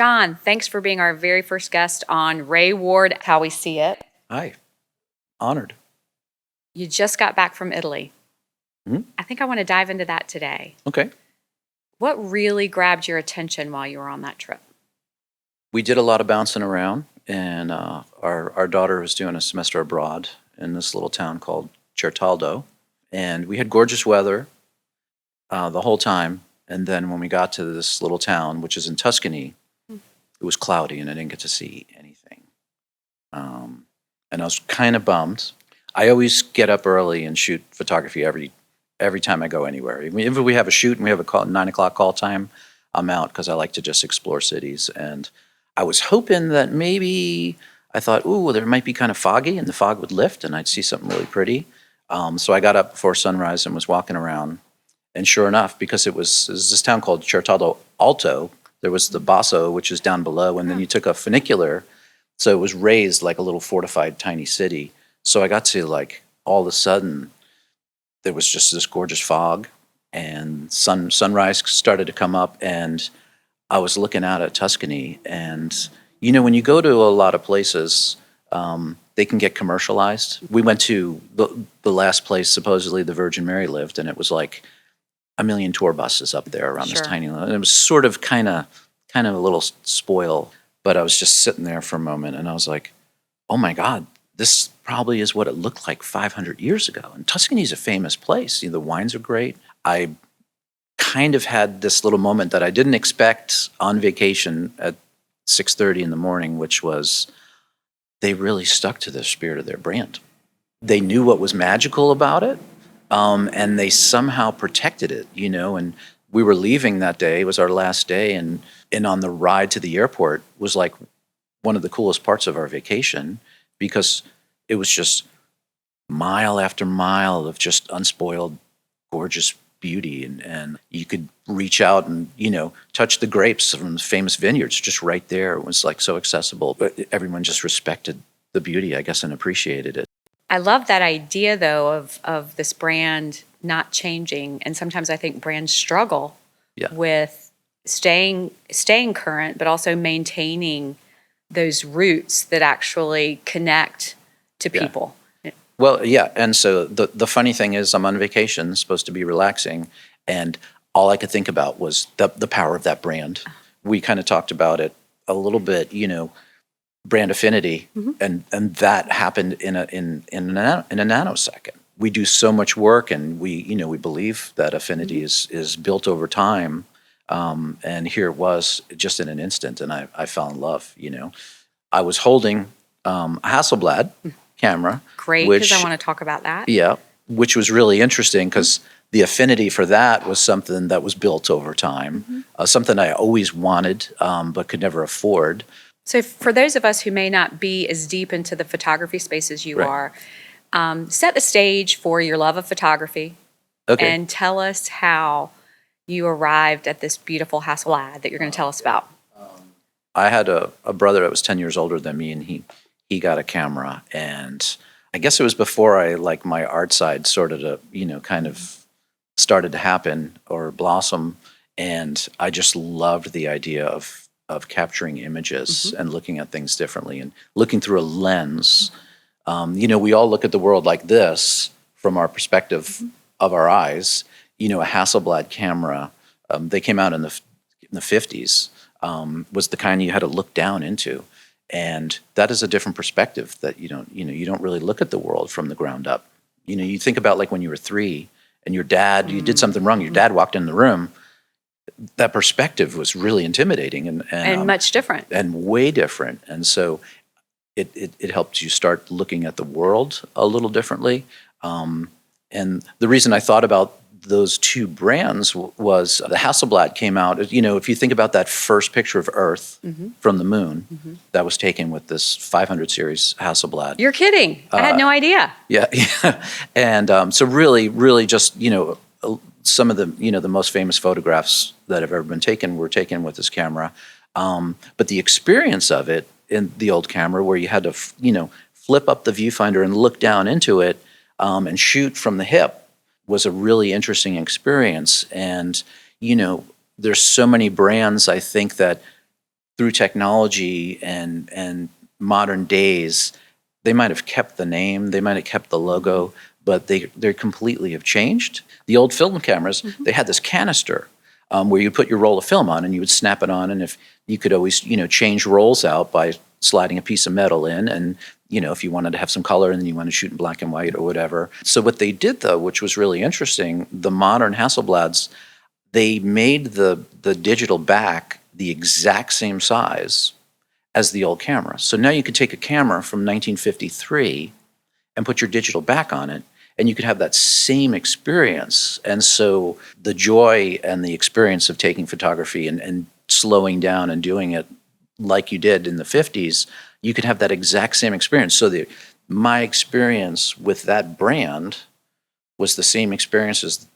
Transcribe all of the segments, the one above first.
John, thanks for being our very first guest on Wray Ward, How We See It. Hi, honored. You just got back from Italy. Mhm. I think I want to dive into that today. Okay. What really grabbed your attention while you were on that trip? We did a lot of bouncing around, and our daughter was doing a semester abroad in this little town called Certaldo, and we had gorgeous weather the whole time. And then when we got to this little town, which is in Tuscany, it was cloudy, and I didn't get to see anything. And I was kind of bummed. I always get up early and shoot photography every time I go anywhere. Even if we have a shoot and we have a 9 o'clock call time, I'm out because I like to just explore cities. And I was hoping that maybe I thought, ooh, there might be kind of foggy and the fog would lift and I'd see something really pretty. So I got up before sunrise and was walking around. And sure enough, because it was this town called Certaldo Alto, there was the Basso, which is down below, and then you took a funicular. So it was raised like a little fortified tiny city. So I got to all of a sudden, there was just this gorgeous fog, and sunrise started to come up, and I was looking out at Tuscany. And when you go to a lot of places, they can get commercialized. We went to the last place supposedly the Virgin Mary lived, and it was like a million tour buses up there around this tiny little. And it was sort of kind of a little spoil. But I was just sitting there for a moment, and I was like, oh my God, this probably is what it looked like 500 years ago. And Tuscany is a famous place. The wines are great. I kind of had this little moment that I didn't expect on vacation at 6:30 in the morning, which was they really stuck to the spirit of their brand. They knew what was magical about it, and they somehow protected it, and we were leaving that day. It was our last day, and on the ride to the airport was like one of the coolest parts of our vacation, because it was just mile after mile of just unspoiled, gorgeous beauty. And you could reach out and, touch the grapes from the famous vineyards just right there. It was so accessible, but everyone just respected the beauty, I guess, and appreciated it. I love that idea, though, of this brand not changing. And sometimes I think brands struggle with staying current, but also maintaining those roots that actually connect to people. Well, yeah. And so the funny thing is I'm on vacation, supposed to be relaxing, and all I could think about was the power of that brand. We kind of talked about it a little bit, brand affinity, and that happened in a nanosecond. We do so much work, and we believe that affinity is built over time. And here it was just in an instant, and I fell in love. I was holding a Hasselblad camera. Great, because I want to talk about that. Yeah, which was really interesting because the affinity for that was something that was built over time, something I always wanted but could never afford. So for those of us who may not be as deep into the photography space as you are, set the stage for your love of photography, and tell us how you arrived at this beautiful Hasselblad that you're going to tell us about. I had a brother that was 10 years older than me, and he got a camera, and I guess it was before my art side sort of kind of started to happen or blossom, and I just loved the idea of capturing images and looking at things differently and looking through a lens. We all look at the world like this from our perspective of our eyes. A Hasselblad camera, they came out in the 50s, was the kind you had to look down into. And that is a different perspective that you don't really look at the world from the ground up. You think about when you were 3 and your dad, you did something wrong, your dad walked in the room. That perspective was really intimidating and much different. And way different. And so it helped you start looking at the world a little differently. And the reason I thought about those two brands was the Hasselblad came out. If you think about that first picture of Earth from the moon, that was taken with this 500 series Hasselblad. You're kidding. I had no idea. Yeah. And so really just, some of the, the most famous photographs that have ever been taken were taken with this camera. But the experience of it in the old camera where you had to, flip up the viewfinder and look down into it and shoot from the hip was a really interesting experience. And, there's so many brands, I think, that through technology and modern days, they might have kept the name, they might have kept the logo, but they completely have changed. The old film cameras, they had this canister where you put your roll of film on and you would snap it on, and if you could always, change rolls out by sliding a piece of metal in, and if you wanted to have some color and then you want to shoot in black and white or whatever. So what they did, though, which was really interesting, the modern Hasselblads, they made the digital back the exact same size as the old camera. So now you could take a camera from 1953 and put your digital back on it, and you could have that same experience. And so the joy and the experience of taking photography and slowing down and doing it like you did in the 50s, you could have that exact same experience. So my experience with that brand was the same experience as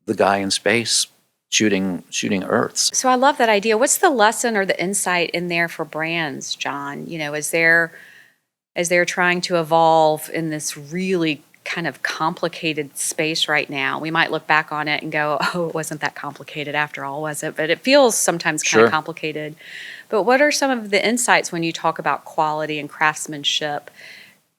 the guy in space shooting Earths. So I love that idea. What's the lesson or the insight in there for brands, John? As they're trying to evolve in this really kind of complicated space right now, we might look back on it and go, oh, it wasn't that complicated after all, was it? But it feels sometimes kind of complicated. But what are some of the insights when you talk about quality and craftsmanship,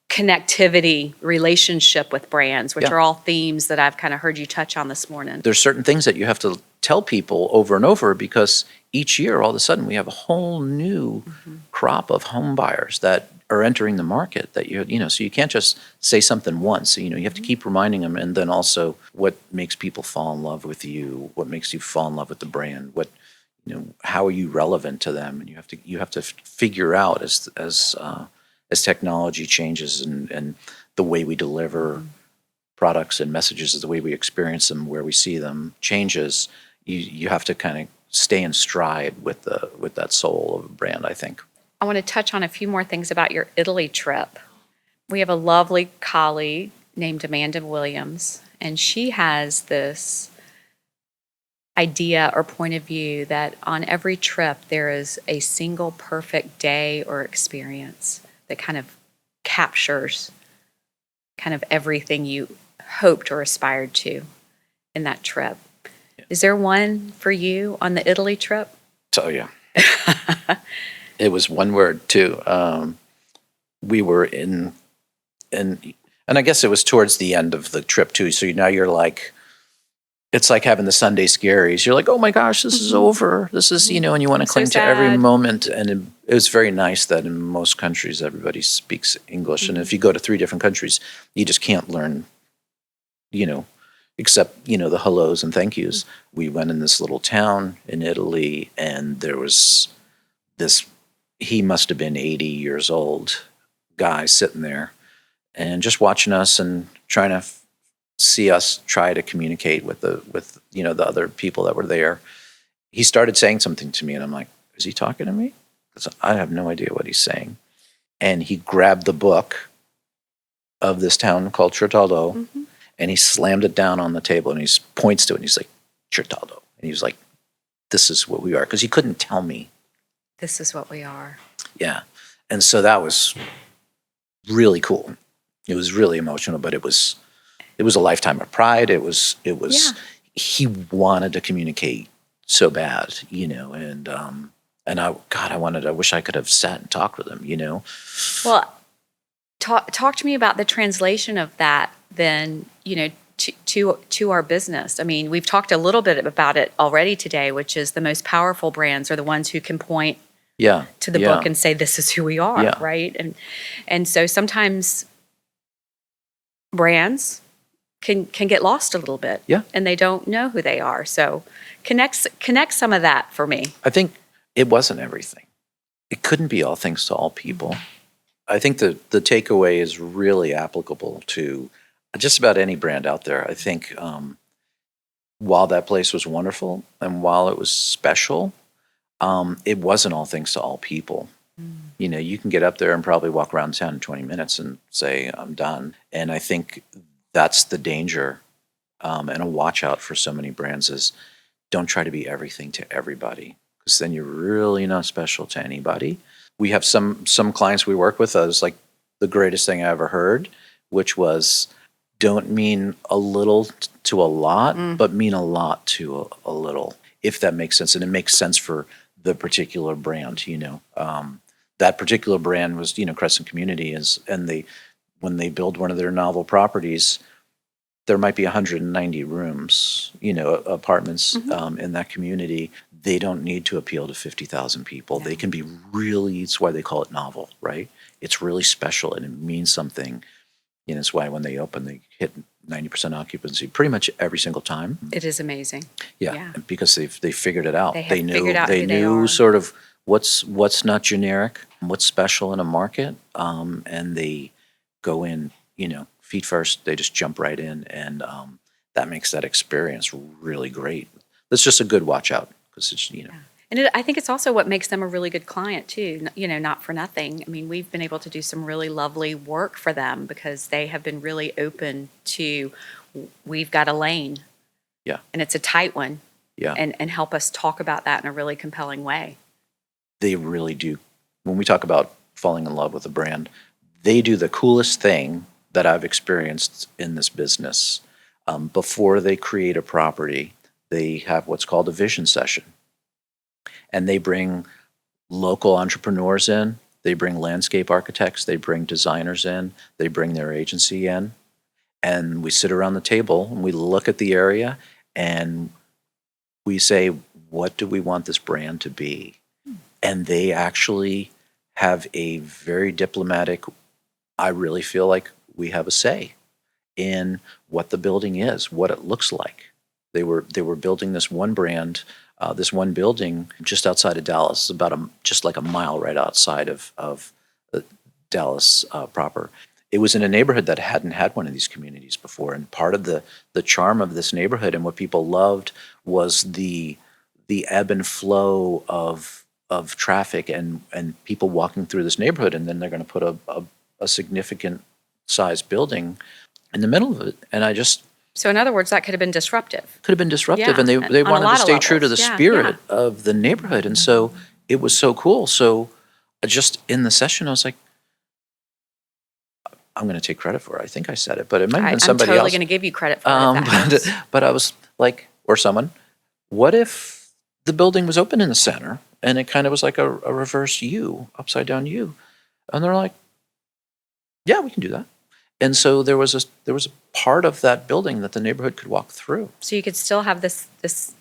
connectivity, relationship with brands, which are all themes that I've kind of heard you touch on this morning? There's certain things that you have to tell people over and over, because each year, all of a sudden, we have a whole new crop of home buyers that are entering the market that so you can't just say something once. You have to keep reminding them, and then also what makes people fall in love with you, what makes you fall in love with the brand, how are you relevant to them, and you have to figure out as technology changes and the way we deliver products and messages, the way we experience them, where we see them changes. You have to kind of stay in stride with that soul of a brand, I think. I want to touch on a few more things about your Italy trip. We have a lovely colleague named Amanda Williams, and she has this idea or point of view that on every trip there is a single perfect day or experience that kind of captures kind of everything you hoped or aspired to in that trip. Yeah. Is there one for you on the Italy trip? Oh, yeah. It was one word, too. We were and I guess it was towards the end of the trip, too. So now you're like, it's like having the Sunday scaries. You're like, oh my gosh, this is over. This is, and you want to cling to every moment. And it was very nice that in most countries, everybody speaks English. And if you go to 3 different countries, you just can't learn, except, the hellos and thank yous. We went in this little town in Italy, and there was this, he must have been 80 years old guy sitting there and just watching us and trying to see us try to communicate with the other people that were there. He started saying something to me, and I'm like, is he talking to me? Because I have no idea what he's saying. And he grabbed the book of this town called Certaldo, and he slammed it down on the table, and he points to it, and he's like, Certaldo. And he was like, this is what we are. Because he couldn't tell me. This is what we are. Yeah. And so that was really cool. It was really emotional, but it was a lifetime of pride. It was he wanted to communicate so bad, and I wish I could have sat and talked with him, Well, talk to me about the translation of that then, to our business. I mean, we've talked a little bit about it already today, which is the most powerful brands are the ones who can point to the book and say, this is who we are, right? And so sometimes brands can get lost a little bit, and they don't know who they are. So connect some of that for me. I think it wasn't everything. It couldn't be all things to all people. I think the takeaway is really applicable to just about any brand out there. I think while that place was wonderful and while it was special, it wasn't all things to all people. You can get up there and probably walk around town in 20 minutes and say, I'm done. And I think that's the danger and a watch out for so many brands is don't try to be everything to everybody, because then you're really not special to anybody. We have some clients we work with, it's like the greatest thing I ever heard, which was don't mean a little to a lot, but mean a lot to a little, if that makes sense. And it makes sense for the particular brand, that particular brand was, Crescent Community when they build one of their novel properties, there might be 190 rooms, apartments in that community. They don't need to appeal to 50,000 people. No. They can be really, it's why they call it novel, right? It's really special and it means something. It's why when they open, they hit 90% occupancy pretty much every single time. It is amazing. Yeah. Because they figured it out. They have figured out they who they knew are. sort of what's not generic, what's special in a market, and they go in, feet first. They just jump right in, and that makes that experience really great. That's just a good watch out because it's And I think it's also what makes them a really good client too. Not for nothing. I mean, we've been able to do some really lovely work for them because they have been really open to, we've got a lane. Yeah. And it's a tight one. Yeah. And help us talk about that in a really compelling way. They really do. When we talk about falling in love with a brand, they do the coolest thing that I've experienced in this business. Before they create a property, they have what's called a vision session. And they bring local entrepreneurs in, they bring landscape architects, they bring designers in, they bring their agency in, and we sit around the table and we look at the area and we say, what do we want this brand to be? And they actually have a very diplomatic, I really feel like we have a say in what the building is, what it looks like. They were building this one brand, this one building just outside of Dallas, about just like a mile right outside of Dallas proper. It was in a neighborhood that hadn't had one of these communities before, and part of the charm of this neighborhood and what people loved was the ebb and flow of traffic and people walking through this neighborhood, and then they're going to put a significant sized building in the middle of it, and I just. So in other words, that could have been disruptive. Could have been disruptive, Yeah, and they on a wanted lot to of stay true to levels. the Yeah, spirit yeah. of the neighborhood, and so it was so cool. So just in the session, I was like, I'm going to take credit for it. I think I said it, but it might have been somebody I'm totally else. going to give you credit for it. If that helps. But I was like, or someone, what if the building was open in the center and it kind of was like a reverse U, upside down U? And they're like, yeah, we can do that. And so there was a part of that building that the neighborhood could walk through. So you could still have this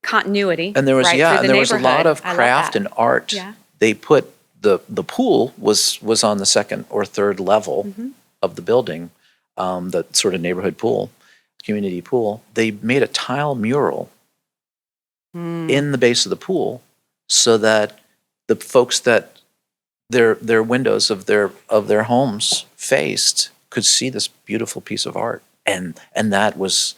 continuity. And there was right, and through the there was a lot neighborhood. of I love craft that. and art. Yeah. They put the pool was on the second or third level of the building, the sort of neighborhood pool, community pool. They made a tile mural in the base of the pool so that the folks that their windows of their homes faced could see this beautiful piece of art, and that was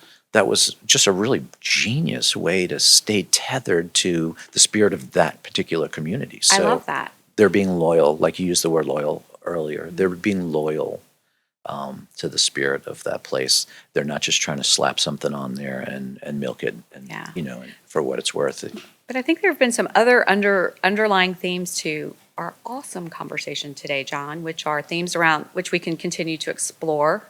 just a really genius way to stay tethered to the spirit of that particular community. So I love that. They're being loyal, like you used the word loyal earlier. They're being loyal to the spirit of that place. They're not just trying to slap something on there and milk it, and and for what it's worth. But I think there have been some other underlying themes to our awesome conversation today, John, which are themes around which we can continue to explore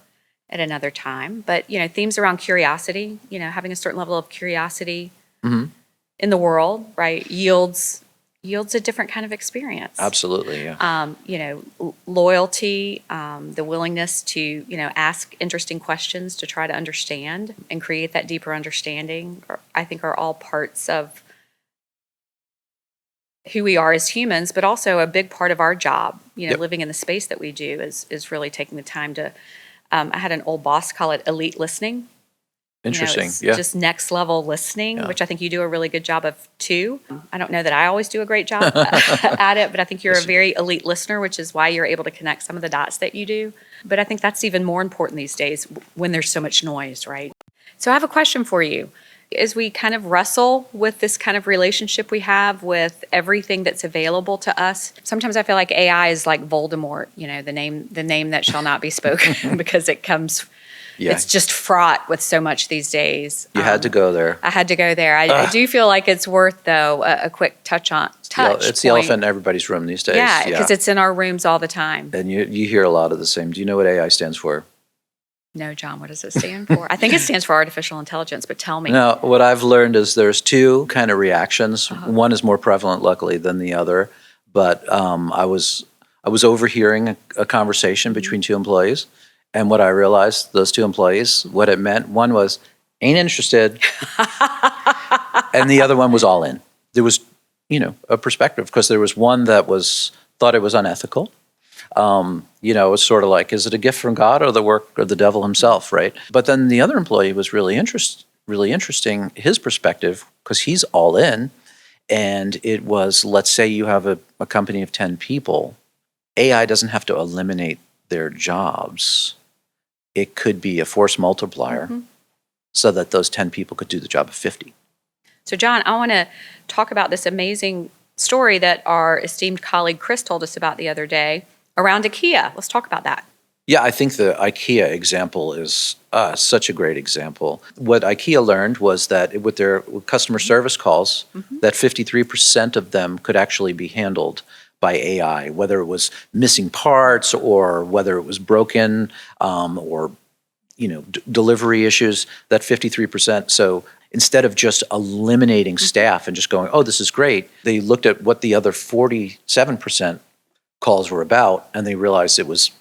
at another time. But themes around curiosity, having a certain level of curiosity in the world, right, yields a different kind of experience. Absolutely, yeah. Loyalty, the willingness to ask interesting questions to try to understand and create that deeper understanding, I think are all parts of who we are as humans, but also a big part of our job. Living in the space that we do is really taking the time to. I had an old boss call it elite listening. Interesting. It's Yeah. just next level listening, Yeah. which I think you do a really good job of too. I don't know that I always do a great job at it, but I think you're a very elite listener, which is why you're able to connect some of the dots that you do. But I think that's even more important these days when there's so much noise, right? So I have a question for you. As we kind of wrestle with this kind of relationship we have with everything that's available to us, sometimes I feel like AI is like Voldemort, the name that shall not be spoken, because it comes. Yeah. It's just fraught with so much these days. You had to go there. I had to go there. I do feel like it's worth, though, a quick touch. It's the elephant in everybody's room these days. Yeah, because it's in our rooms all the time. And you hear a lot of the same. Do you know what AI stands for? No, John, what does it stand for? I think it stands for artificial intelligence, but tell me. Now, what I've learned is there's two kind of reactions. One is more prevalent, luckily, than the other. But I was overhearing a conversation between two employees, and what I realized, those two employees, what it meant, one was, ain't interested, and the other one was all in. There was, a perspective, because there was one that thought it was unethical. It was sort of like, is it a gift from God or the work of the devil himself, right? But then the other employee was really interesting, his perspective, because he's all in. And it was, let's say you have a company of 10 people. AI doesn't have to eliminate their jobs. It could be a force multiplier so that those 10 people could do the job of 50. So, John, I want to talk about this amazing story that our esteemed colleague Chris told us about the other day around IKEA. Let's talk about that. Yeah, I think the IKEA example is such a great example. What IKEA learned was that with their customer service calls, that 53% of them could actually be handled by AI, whether it was missing parts or whether it was broken or delivery issues, that 53%. So instead of just eliminating staff and just going, oh, this is great, they looked at what the other 47% calls were about, and they realized it was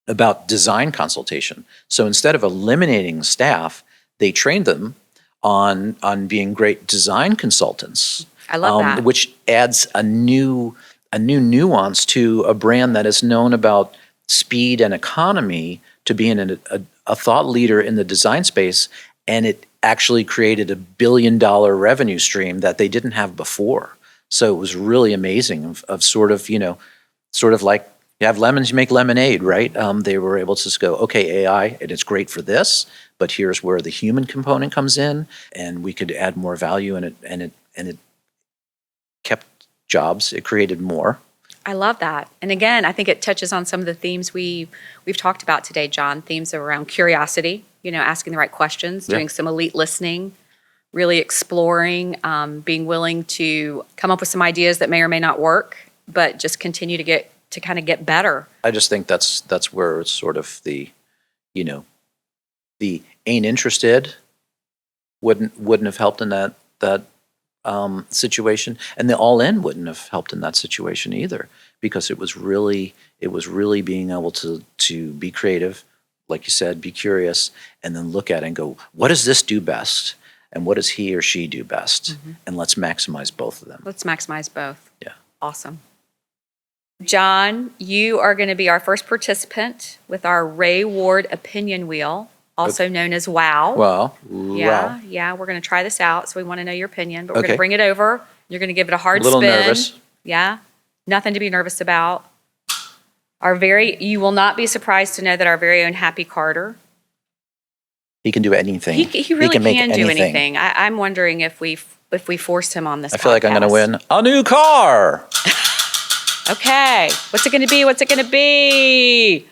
about design consultation. So instead of eliminating staff, they trained them on being great design consultants. I love that. Which adds a new nuance to a brand that is known about speed and economy to being a thought leader in the design space, and it actually created $1 billion revenue stream that they didn't have before. So it was really amazing of sort of like, you have lemons, you make lemonade, right? They were able to just go, okay, AI, and it's great for this, but here's where the human component comes in, and we could add more value, and it kept jobs. It created more. I love that. And again, I think it touches on some of the themes we've talked about today, John. Themes around curiosity, asking the right questions, doing some elite listening, really exploring, being willing to come up with some ideas that may or may not work, but just continue to kind of get better. I just think that's where it's sort of the ain't interested wouldn't have helped in that situation, and the all in wouldn't have helped in that situation either, because it was really being able to be creative, like you said, be curious, and then look at it and go, what does this do best, and what does he or she do best, and let's maximize both of them. Let's maximize both. Yeah. Awesome. John, you are going to be our first participant with our Wray Ward opinion wheel, also known as WOW. Wow. Yeah, we're going to try this out, so we want to know your opinion, but we're going to bring it over. You're going to give it a hard spin. A little nervous. Yeah, nothing to be nervous about. You will not be surprised to know that our very own Happy Carter. He can do anything. He really can do anything. I'm wondering if we forced him on this I feel like I'm going to win a new car. Okay, what's it going to be?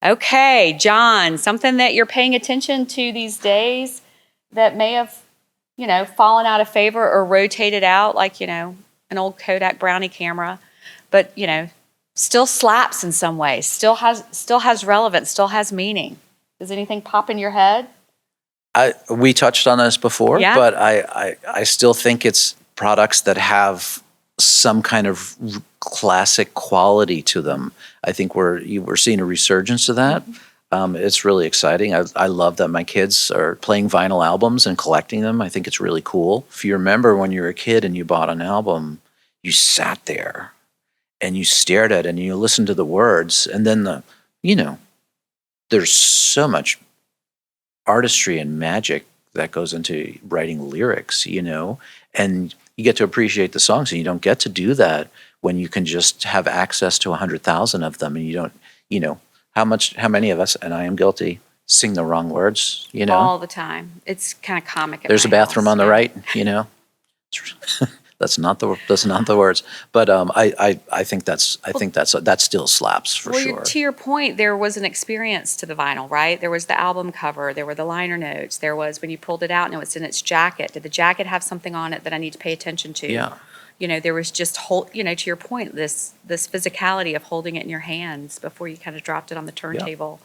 Okay, John, something that you're paying attention to these days that may have, fallen out of favor or rotated out, like, an old Kodak Brownie camera, but, still slaps in some ways, still has relevance, still has meaning. Does anything pop in your head? We touched on this before, yeah? But I still think it's products that have some kind of classic quality to them. I think we're seeing a resurgence of that. It's really exciting. I love that my kids are playing vinyl albums and collecting them. I think it's really cool. If you remember when you were a kid and you bought an album, you sat there and you stared at it and you listened to the words, and then there's so much artistry and magic that goes into writing lyrics, and you get to appreciate the songs, and you don't get to do that when you can just have access to 100,000 of them, and you don't, how many of us, and I am guilty, sing the wrong words, all the time. It's kind of comic. There's a bathroom on the right, That's not the words, but I think that still slaps for sure. To your point, there was an experience to the vinyl, right? There was the album cover, there were the liner notes, there was when you pulled it out and it was in its jacket. Did the jacket have something on it that I need to pay attention to? Yeah. There was just to your point, this physicality of holding it in your hands before you kind of dropped it on the turntable.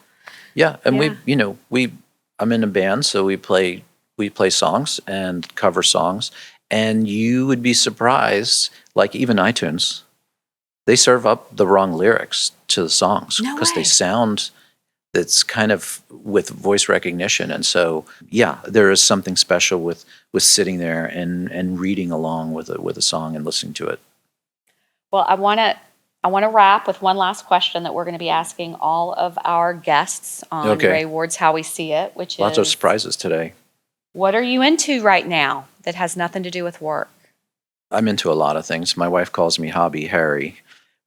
Yeah, and Yeah. I'm in a band, so we play songs and cover songs, and you would be surprised, like even iTunes, they serve up the wrong lyrics to the songs No because they way. sound that's kind of with voice recognition. And so, yeah, there is something special with sitting there and reading along with a song and listening to it. Well, I want to wrap with one last question that we're going to be asking all of our guests on Okay. Wray Ward's How We See It, which Lots is, of surprises today. what are you into right now that has nothing to do with work? I'm into a lot of things. My wife calls me Hobby Harry.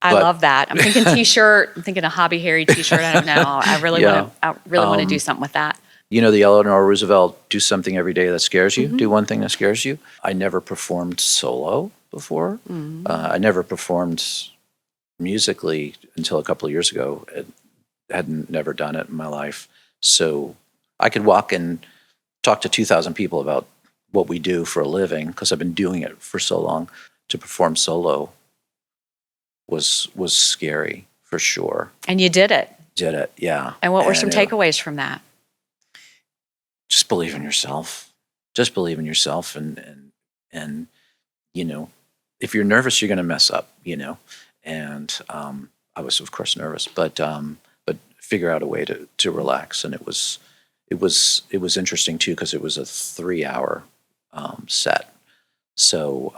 I But- love that. I'm thinking T-shirt. I'm thinking a Hobby Harry T-shirt. I don't know. I really Yeah. want to do something with that. You know, the Eleanor Roosevelt, do something every day that scares you. Do one thing that scares you. I never performed solo before. I never performed musically until a couple of years ago. Hadn't never done it in my life. So I could walk and talk to 2,000 people about what we do for a living because I've been doing it for so long. To perform solo was scary for sure. And you did it. Did it, yeah. And what were some it- takeaways from that? Just believe in yourself. Just believe in yourself, and you know, if you're nervous, you're going to mess up. You know, and I was of course nervous, but figure out a way to relax. And it was interesting too because it was a 3-hour set. So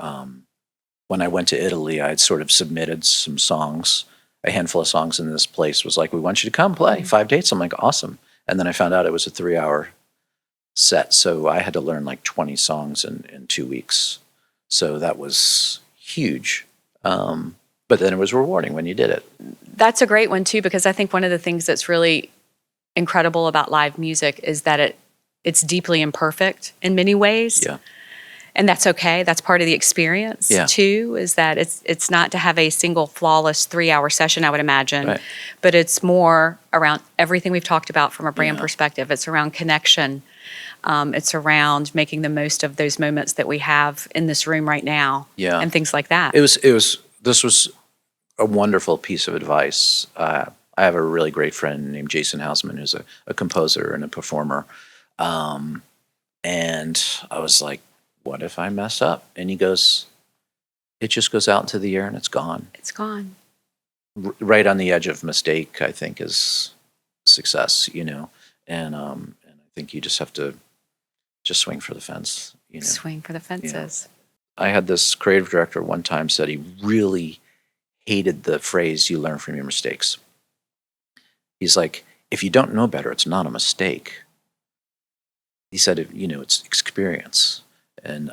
when I went to Italy, I had sort of submitted some songs, a handful of songs, and this place was like, "We want you to come play 5 dates." I'm like, "Awesome!" And then I found out it was a 3-hour set, so I had to learn like 20 songs in 2 weeks. So that was huge. But then it was rewarding when you did it. That's a great one too, because I think one of the things that's really incredible about live music is that it's deeply imperfect in many ways. Yeah. And that's okay. That's part of the experience Yeah. too, is that it's not to have a single flawless 3-hour session, I would imagine, Right. but it's more around everything we've talked about from a brand Yeah. perspective. It's around connection. It's around making the most of those moments that we have in this room right now. Yeah. And things like that. This was a wonderful piece of advice. I have a really great friend named Jason Hausman, who's a composer and a performer. And I was like, what if I mess up? And he goes, it just goes out into the air and it's gone. It's gone. Right on the edge of mistake, I think, is success, you know. And I think you just have to just swing for the fence, you know. Swing for the fences. I had this creative director one time said he really hated the phrase, "you learn from your mistakes." He's like, if you don't know better, it's not a mistake. He said, you know, it's experience. And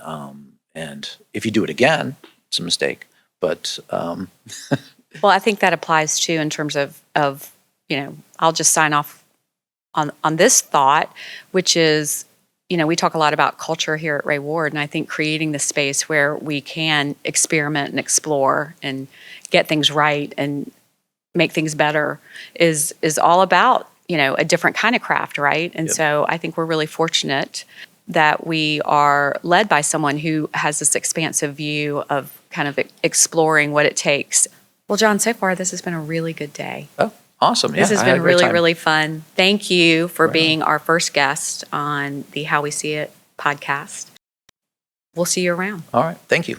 if you do it again, it's a mistake. But Well, I think that applies too in terms of you know, I'll just sign off on this thought, which is, you know, we talk a lot about culture here at Wray Ward, and I think creating the space where we can experiment and explore and get things right and make things better is all about, you know, a different kind of craft, right? And Yep. so I think we're really fortunate that we are led by someone who has this expansive view of kind of exploring what it takes. Well, John, so far this has been a really good day. oh, awesome. This Yeah, has I had been a great really, time. really fun. Thank you for Right on. being our first guest on the How We See It podcast. We'll see you around. All right. Thank you.